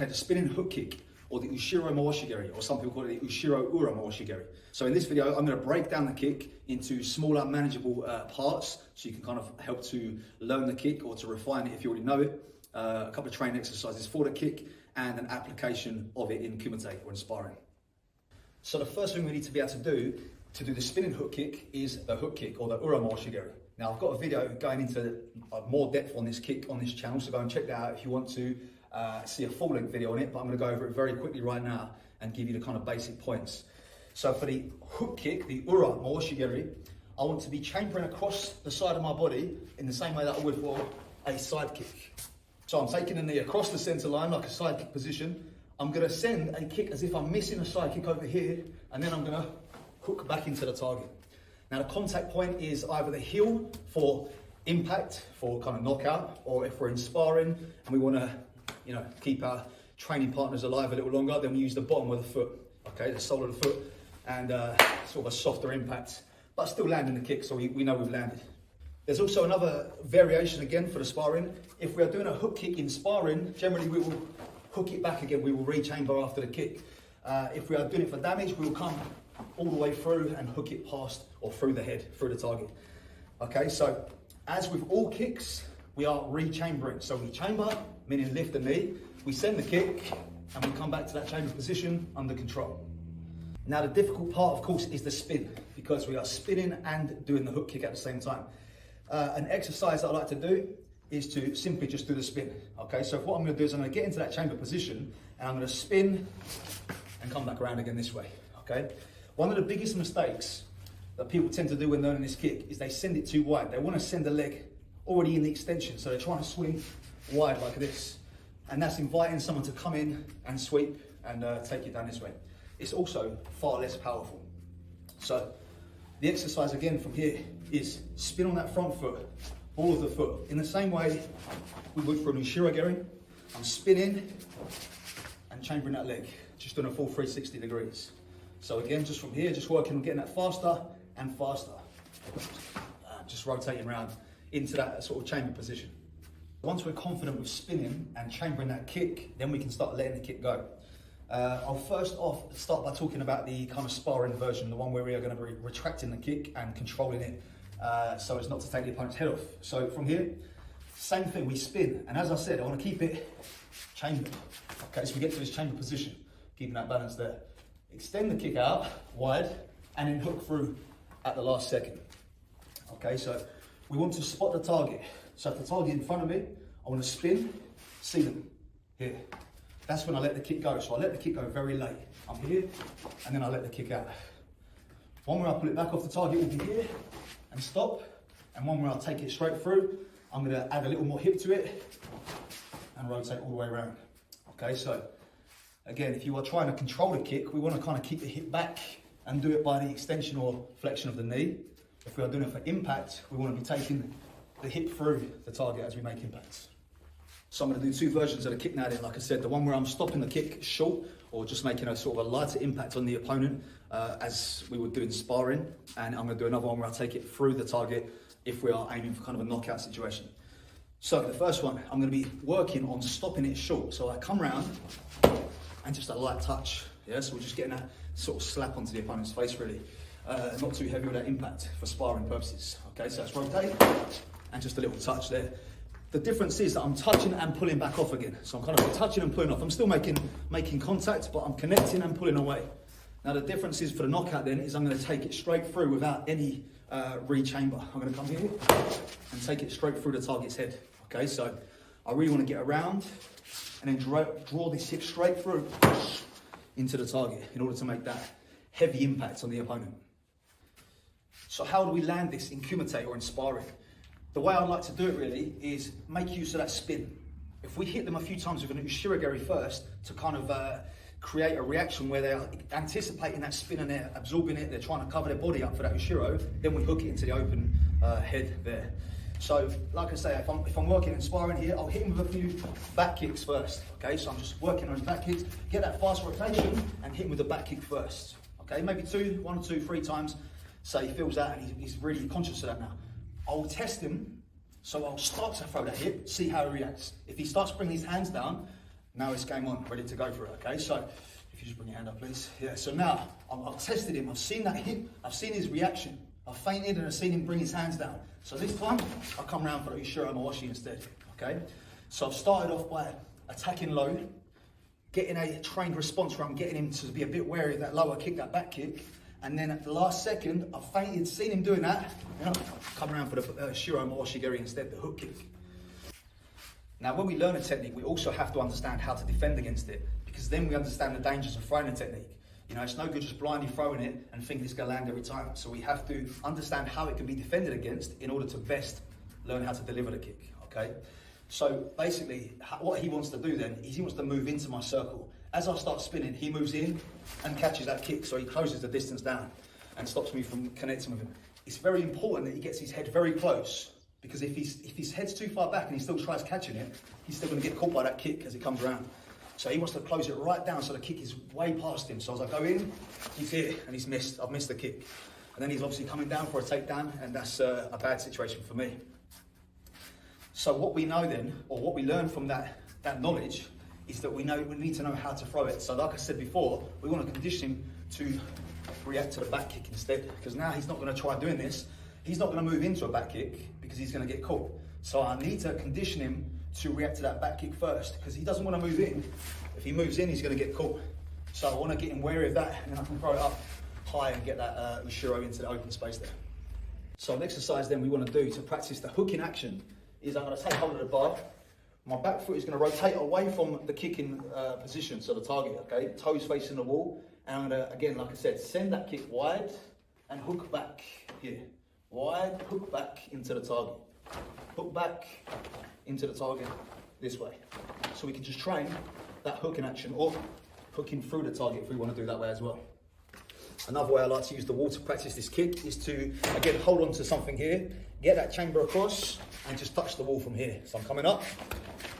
Okay, the spinning hook kick, or the Ushiro Mawashi, or some people call it the Ushiro Mawashi. So in this video, I'm going to break down the kick into smaller, manageable parts, so you can kind of help to learn the kick or to refine it if you already know it. A couple of training exercises for the kick and an application of it in kumite or in sparring. So the first thing we need to be able to do the spinning hook kick is the hook kick, or the Ura Mawashi. Now I've got a video going into more depth on this kick on this channel, so go and check that out if you want to see a full length video on it, but I'm going to go over it very quickly right now and give you the kind of basic points. So for the hook kick, the Ura Mawashi, I want to be chambering across the side of my body in the same way that I would for a side kick. So I'm taking the knee across the center line like a side kick position. I'm going to send a kick as if I'm missing a side kick over here, and then I'm going to hook back into the target. Now the contact point is either the heel for impact, for kind of knockout, or if we're in sparring and we want to, keep our training partners alive a little longer, then we use the bottom of the foot, okay, the sole of the foot, and sort of a softer impact, but still landing the kick, so we know we've landed. There's also another variation again for the sparring. If we are doing a hook kick in sparring, generally we will hook it back again, we will re-chamber after the kick. If we are doing it for damage, we will come all the way through and hook it past or through the head, through the target. Okay, so as with all kicks, we are re-chambering. So we chamber, meaning lift the knee, we send the kick, and we come back to that chamber position under control. Now the difficult part, of course, is the spin, because we are spinning and doing the hook kick at the same time. An exercise that I like to do is to simply just do the spin. Okay, so what I'm going to do is I'm going to get into that chamber position, and I'm going to spin and come back around again this way. Okay, one of the biggest mistakes that people tend to do when learning this kick is they send it too wide. They want to send the leg already in the extension, so they're trying to swing wide like this, and that's inviting someone to come in and sweep and take it down this way. It's also far less powerful. So the exercise again from here is spin on that front foot, ball of the foot, in the same way we would for an Ushiro. I'm spinning and chambering that leg, just doing a full 360 degrees. So again, just from here, just working on getting that faster and faster. Just rotating around into that sort of chamber position. Once we're confident with spinning and chambering that kick, then we can start letting the kick go. I'll first off start by talking about the kind of sparring version, the one where we are going to be retracting the kick and controlling it so as not to take the opponent's head off. So from here, same thing, we spin, and as I said, I want to keep it chambered. Okay, so we get to this chamber position, keeping that balance there. Extend the kick out wide and then hook through at the last second. Okay, so we want to spot the target. So if the target in front of me, I want to spin, see them here. That's when I let the kick go. So I let the kick go very late. I'm here, and then I let the kick out. One where I pull it back off the target will be here and stop, and one where I'll take it straight through. I'm going to add a little more hip to it and rotate all the way around. Okay, so again, if you are trying to control the kick, we want to kind of keep the hip back and do it by the extension or flexion of the knee. If we are doing it for impact, we want to be taking the hip through the target as we make impacts. So I'm going to do two versions of the kick now then. Like I said, the one where I'm stopping the kick short or just making a sort of a lighter impact on the opponent as we would do in sparring. And I'm going to do another one where I take it through the target if we are aiming for kind of a knockout situation. So the first one, I'm going to be working on stopping it short. So I come round and just a light touch. Yeah, so we're just getting that sort of slap onto the opponent's face really. Not too heavy with that impact for sparring purposes. Okay, so let's rotate and just a little touch there. The difference is that I'm touching and pulling back off again. So I'm kind of touching and pulling off. I'm still making contact, but I'm connecting and pulling away. Now the difference is for the knockout then is I'm going to take it straight through without any re-chamber. I'm going to come here and take it straight through the target's head. Okay, so I really want to get around and then draw this hip straight through into the target in order to make that heavy impact on the opponent. So how do we land this in kumite or in sparring? The way I'd like to do it really is make use of that spin. If we hit them a few times with an Ushiro first to kind of create a reaction where they're anticipating that spin and they're absorbing it, they're trying to cover their body up for that Ushiro, then we hook it into the open head there. So, like I say, if I'm working in sparring here, I'll hit him with a few back kicks first. Okay, so I'm just working on his back kicks, get that fast rotation and hit him with the back kick first. Okay, maybe one or two, 3 times, so he feels that and he's really conscious of that now. I'll test him, so I'll start to throw that hip, see how he reacts. If he starts bringing his hands down, Now it's game on, ready to go for it, okay? So if you just bring your hand up, please. Yeah, so now I've tested him. I've seen that hit. I've seen his reaction. I've feinted and I've seen him bring his hands down. So this time, I come around for the Ushiro Mawashi instead, okay? So I've started off by attacking low, getting a trained response where I'm getting him to be a bit wary of that lower kick, that back kick. And then at the last second, I've feinted, seen him doing that, and I've come around for the Ushiro Mawashi Geri instead, the hook kick. Now, when we learn a technique, we also have to understand how to defend against it, because then we understand the dangers of throwing a technique. You know, it's no good just blindly throwing it and thinking it's going to land every time. So we have to understand how it can be defended against in order to best learn how to deliver the kick, okay? So basically, what he wants to do then is he wants to move into my circle. As I start spinning, he moves in and catches that kick, so he closes the distance down and stops me from connecting with him. It's very important that he gets his head very close, because if his head's too far back and he still tries catching it, he's still going to get caught by that kick as it comes around. So he wants to close it right down so the kick is way past him. So as I go in, he's here and he's missed. I've missed the kick. And then he's obviously coming down for a takedown, and that's a bad situation for me. So what we know then, or what we learn from that knowledge, is that we need to know how to throw it. So like I said before, we want to condition him to react to the back kick instead, because now he's not going to try doing this. He's not going to move into a back kick because he's going to get caught. So I need to condition him to react to that back kick first, because he doesn't want to move in. If he moves in, he's going to get caught. So I want to get him wary of that, and then I can throw it up high and get that Ushiro into the open space there. So an exercise then we want to do to practice the hook in action is I'm going to take hold of the bar. My back foot is going to rotate away from the kicking position, so the target, okay? Toes facing the wall. And I'm going to, again, like I said, send that kick wide and hook back here. Wide, hook back into the target. Hook back into the target this way. So we can just train that hook in action, or hooking through the target if we want to do that way as well. Another way I like to use the wall to practice this kick is to, again, hold on to something here, get that chamber across, and just touch the wall from here. So I'm coming up,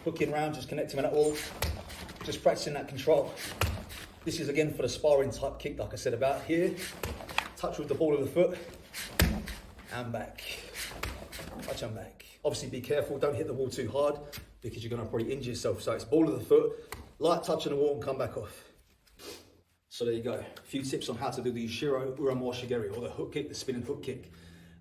hooking round, just connecting with that wall, just practicing that control. This is again for the sparring type kick, like I said about here. Touch with the ball of the foot, and back. Touch and back. Obviously be careful, don't hit the wall too hard, because you're gonna probably injure yourself. So it's ball of the foot, light touch on the wall and come back off. So there you go. A few tips on how to do the Ushiro Mawashi Geri, or the hook kick, the spinning hook kick.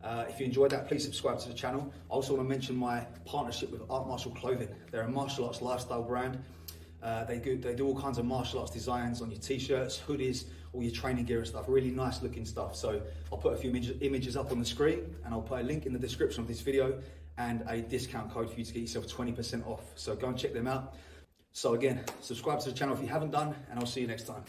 If you enjoyed that, please subscribe to the channel. I also want to mention my partnership with Art Martial Clothing. They're a martial arts lifestyle brand. They do all kinds of martial arts designs on your t-shirts, hoodies, all your training gear and stuff. Really nice looking stuff. So I'll put a few images up on the screen, and I'll put a link in the description of this video and a discount code for you to get yourself 20% off. So go and check them out. So again, subscribe to the channel if you haven't done, and I'll see you next time.